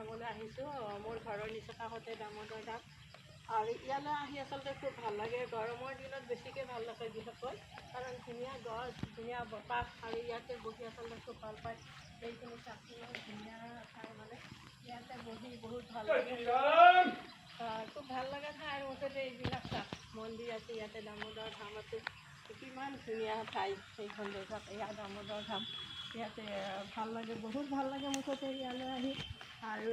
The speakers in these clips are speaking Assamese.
চাবলৈ আহিছোঁ। মোৰ ঘৰৰ নিচৰ কাষতে দামোদৰ ধাম আৰু ইয়ালৈ আহি আচলতে খুব ভাল লাগে। গৰমৰ দিনত বেছিকৈ ভাল লাগে বিশেষকৈ, কাৰণ ধুনীয়া গছ, ধুনীয়া বতাহ আৰু ইয়াতে বহি আচলতে খুব ভাল পায়। এইখিনি চাবলৈ ধুনীয়া ঠাই, মানে ইয়াতে বহি বহুত ভাল লাগে। খুব ভাল লগা ঠাই আৰু মুঠতে এইবিলাক চাওক, মন্দিৰ আছে ইয়াতে, দামোদৰ ধাম আছে, কিমান ধুনীয়া ঠাই সেইখন দেখাত। এয়া দামোদৰ ধাম, ইয়াতে ভাল লাগে, বহুত ভাল লাগে মুঠতে ইয়ালৈ আহি। আৰু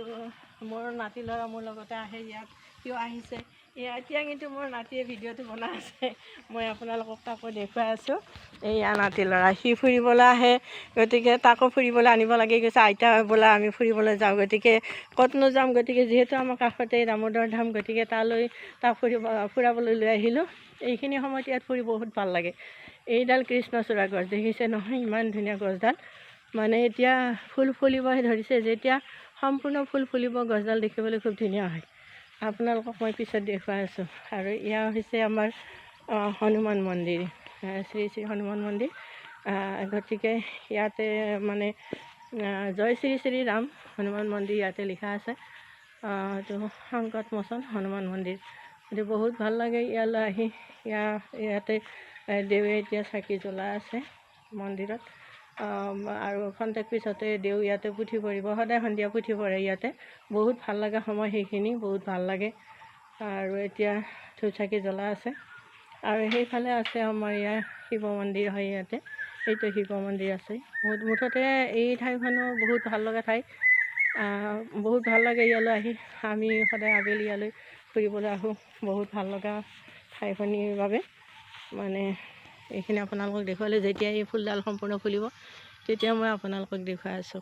মোৰ নাতি ল'ৰা মোৰ লগতে আহে ইয়াত, কিয় আহিছে এতিয়া কিন্তু মোৰ নাতিয়ে ভিডিঅ'টো বনাই আছে, মই আপোনালোকক তাকো দেখুৱাই আছোঁ। এয়া নাতি ল'ৰা, সি ফুৰিবলৈ আহে, গতিকে তাকো ফুৰিবলৈ আনিব লাগে। কৈছে আইতা বোলা আমি ফুৰিবলৈ যাওঁ, গতিকে ক'তনো যাম, গতিকে যিহেতু আমাৰ কাষতে দামোদৰ ধাম, গতিকে তাক ফুৰাবলৈ লৈ আহিলোঁ। এইখিনি সময়ত ইয়াত ফুৰি বহুত ভাল লাগে। এইডাল কৃষ্ণচূড়া গছ দেখিছে নহয়, ইমান ধুনীয়া গছডাল, মানে এতিয়া ফুল ফুলিবহে ধৰিছে। যেতিয়া সম্পূৰ্ণ ফুল ফুলিব গছডাল দেখিবলৈ খুব ধুনীয়া হয়। আপোনালোকক মই পিছত দেখুৱাই আছোঁ। আৰু এয়া হৈছে আমাৰ হনুমান মন্দিৰ, শ্ৰী শ্ৰী হনুমান মন্দিৰ। গতিকে ইয়াতে মানে জয় শ্ৰী শ্ৰী ৰাম হনুমান মন্দিৰ ইয়াতে লিখা আছে। এইটো সংকট মোচন হনুমান মন্দিৰ। গতিকে বহুত ভাল লাগে ইয়ালৈ আহি। ইয়াতে দেৱে এতিয়া চাকি জ্বলাই আছে মন্দিৰত, আৰু খন্তেক পিছতে দেও ইয়াতে পুথি পঢ়িব। সদায় সন্ধিয়া পুথি পঢ়ে ইয়াতে, বহুত ভাল লগা সময় সেইখিনি, বহুত ভাল লাগে। আৰু এতিয়া ধূপ চাকি জ্বলাই আছে। আৰু সেইফালে আছে আমাৰ ইয়াৰ শিৱ মন্দিৰ হয়, ইয়াতে এইটো শিৱ মন্দিৰ আছে। মুঠতে এই ঠাইখনো বহুত ভাল লগা ঠাই, বহুত ভাল লাগে ইয়ালৈ আহি। আমি সদায় আবেলি ইয়ালৈ ফুৰিবলৈ আহোঁ, বহুত ভাল লগা ঠাইখনিৰ বাবে। মানে এইখিনি আপোনালোকক দেখুৱালে, যেতিয়া এই ফুলডাল সম্পূৰ্ণ ফুলিব তেতিয়া মই আপোনালোকক দেখুৱাই আছোঁ।